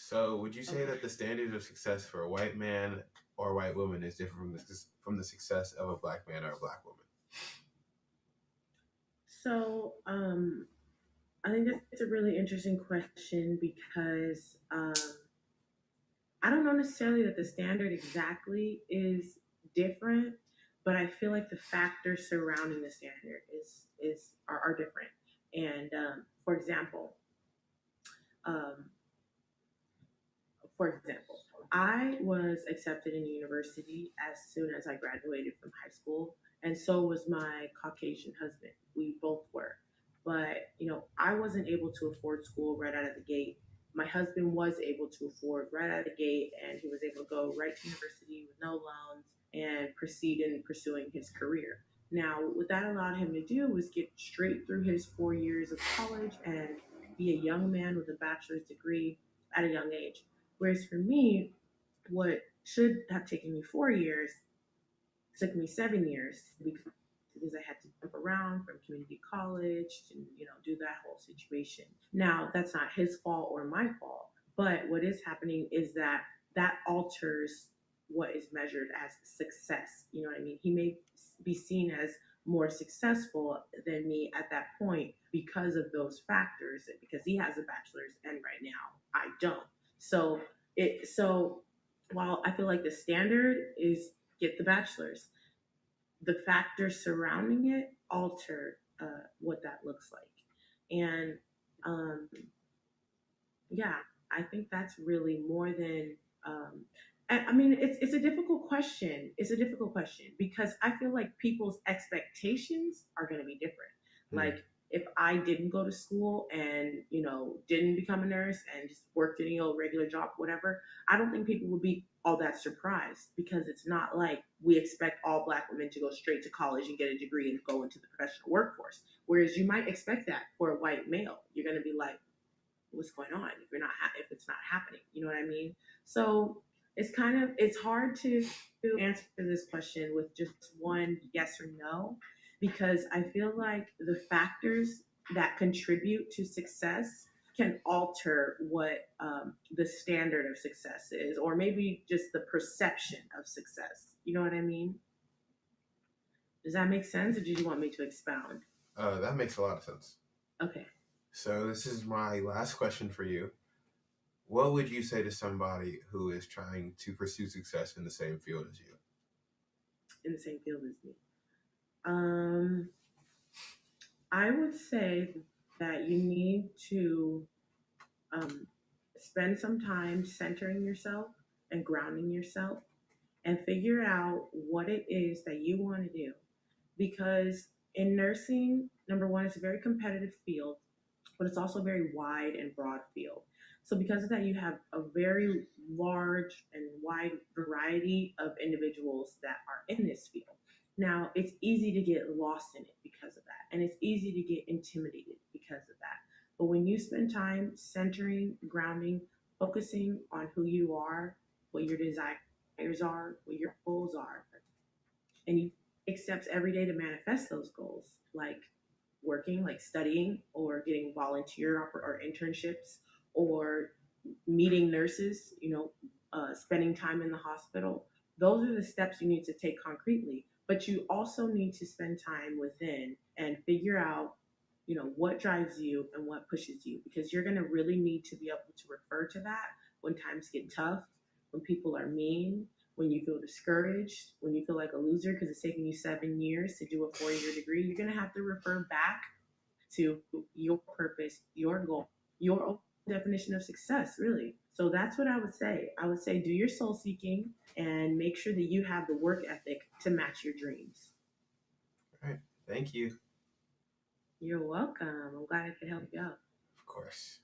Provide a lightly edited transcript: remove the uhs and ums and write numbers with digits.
So, would you say Okay. that the standard of success for a white man or a white woman is different from the success of a black man or a black woman? So, I think that's a really interesting question because I don't know necessarily that the standard exactly is different, but I feel like the factors surrounding the standard are different. And for example, um, for example, I was accepted in university as soon as I graduated from high school, and so was my Caucasian husband. We both were. But, I wasn't able to afford school right out of the gate. My husband was able to afford right out of the gate, and he was able to go right to university with no loans and proceed in pursuing his career. Now, what that allowed him to do was get straight through his 4 years of college and be a young man with a bachelor's degree at a young age. Whereas for me, what should have taken me 4 years took me 7 years because I had to jump around from community college and do that whole situation. Now that's not his fault or my fault, but what is happening is that alters what is measured as success. You know what I mean? He may be seen as more successful than me at that point because of those factors, because he has a bachelor's and right now I don't. So while I feel like the standard is get the bachelor's, the factors surrounding it alter what that looks like. And um, yeah, I think that's really more than. I mean, it's a difficult question. It's a difficult question because I feel like people's expectations are going to be different. Hmm. Like if I didn't go to school and didn't become a nurse and just worked any old regular job, whatever, I don't think people would be all that surprised because it's not like we expect all black women to go straight to college and get a degree and go into the professional workforce. Whereas you might expect that for a white male. You're going to be like, what's going on if it's not happening, you know what I mean? So it's hard to answer this question with just one yes or no because I feel like the factors that contribute to success can alter what the standard of success is, or maybe just the perception of success, you know what I mean? Does that make sense, or did you want me to expound? That makes a lot of sense. Okay. So, this is my last question for you. What would you say to somebody who is trying to pursue success in the same field as you? In the same field as me. um I would say that you need to um, spend some time centering yourself and grounding yourself and figure out what it is that you want to do. Because in nursing, number one, it's a very competitive field, but it's also a very wide and broad field. So, because of that, you have a very large and wide variety of individuals that are in this field. Now, it's easy to get lost in it because of that, and it's easy to get intimidated because of that. But when you spend time centering, grounding, focusing on who you are, what your desires are, what your goals are, and you take steps every day to manifest those goals, like working, like studying or getting volunteer or internships or meeting nurses, spending time in the hospital. Those are the steps you need to take concretely. But you also need to spend time within and figure out, what drives you and what pushes you, because you're going to really need to be able to refer to that when times get tough, when people are mean, when you feel discouraged, when you feel like a loser because it's taking you 7 years to do a 4 year degree. You're going to have to refer back to your purpose, your goal, your own definition of success, really. So that's what I would say. I would say do your soul seeking and make sure that you have the work ethic to match your dreams. All right. Thank you. You're welcome. I'm glad I could help you out. Of course.